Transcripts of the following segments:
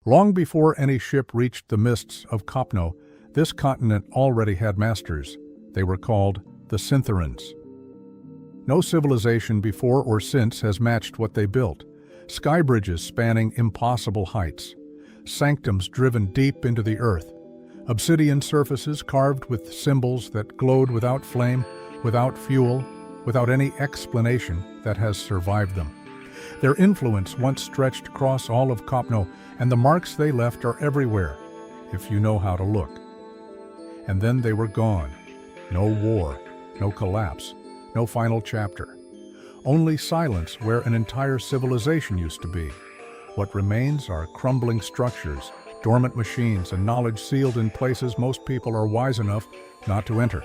Long before any ship reached the mists of Kopno, this continent already had masters. They were called the Sintherans. No civilization before or since has matched what they built. Sky bridges spanning impossible heights, sanctums driven deep into the earth, obsidian surfaces carved with symbols that glowed without flame, without fuel, without any explanation that has survived them. Their influence once stretched across all of Kopno, and the marks they left are everywhere, if you know how to look. And then they were gone. No war, no collapse, no final chapter. Only silence where an entire civilization used to be. What remains are crumbling structures, dormant machines, and knowledge sealed in places most people are wise enough not to enter.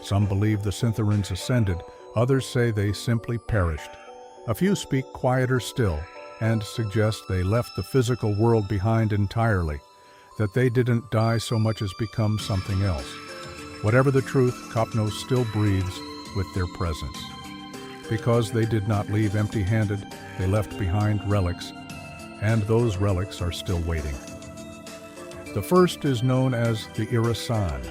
Some believe the Sintherans ascended, others say they simply perished. A few speak quieter still and suggest they left the physical world behind entirely, that they didn't die so much as become something else. Whatever the truth, Kopno still breathes with their presence. Because they did not leave empty-handed, they left behind relics, and those relics are still waiting. The first is known as the Iressan,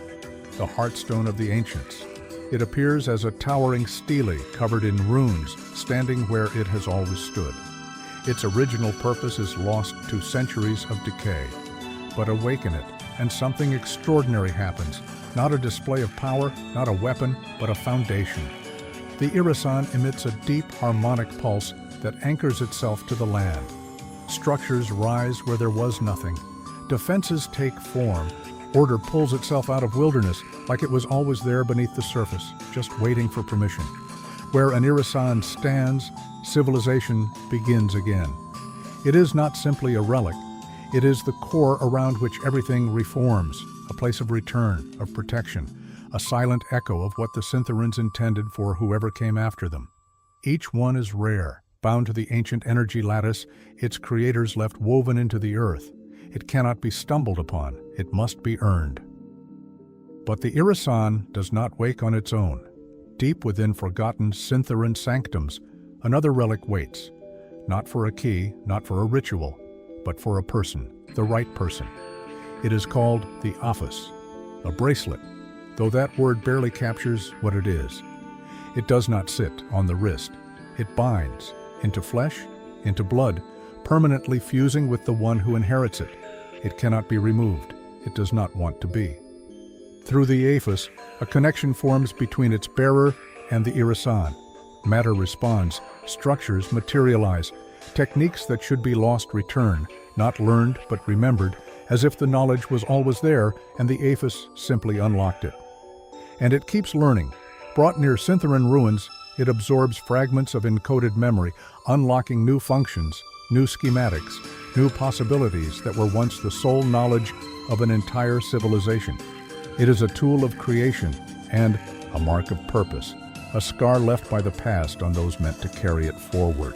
the Heartstone of the ancients. It appears as a towering stele covered in runes, standing where it has always stood. Its original purpose is lost to centuries of decay. But awaken it, and something extraordinary happens. Not a display of power, not a weapon, but a foundation. The Iressan emits a deep harmonic pulse that anchors itself to the land. Structures rise where there was nothing. Defenses take form. Order pulls itself out of wilderness like it was always there beneath the surface, just waiting for permission. Where an Iressan stands, civilization begins again. It is not simply a relic. It is the core around which everything reforms, a place of return, of protection, a silent echo of what the Sintherans intended for whoever came after them. Each one is rare, bound to the ancient energy lattice its creators left woven into the earth. It cannot be stumbled upon, it must be earned. But the Iressan does not wake on its own. Deep within forgotten Sintheran sanctums, another relic waits. Not for a key, not for a ritual, but for a person, the right person. It is called the Afus, a bracelet, though that word barely captures what it is. It does not sit on the wrist. It binds into flesh, into blood, permanently fusing with the one who inherits it. It cannot be removed. It does not want to be. Through the Afus, a connection forms between its bearer and the Iressan. Matter responds, structures materialize, techniques that should be lost return, not learned but remembered, as if the knowledge was always there and the Afus simply unlocked it. And it keeps learning. Brought near Sintheran ruins, it absorbs fragments of encoded memory, unlocking new functions, new schematics, new possibilities that were once the sole knowledge of an entire civilization. It is a tool of creation and a mark of purpose, a scar left by the past on those meant to carry it forward.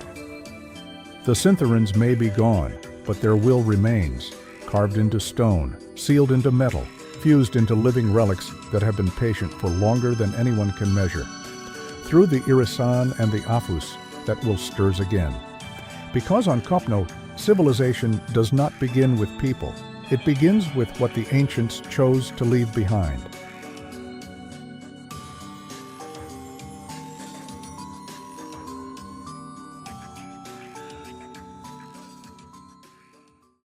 The Sintherans may be gone, but their will remains, carved into stone, sealed into metal, fused into living relics that have been patient for longer than anyone can measure. Through the Iressan and the Afus, that will stirs again. Because on Kopno, civilization does not begin with people. It begins with what the ancients chose to leave behind.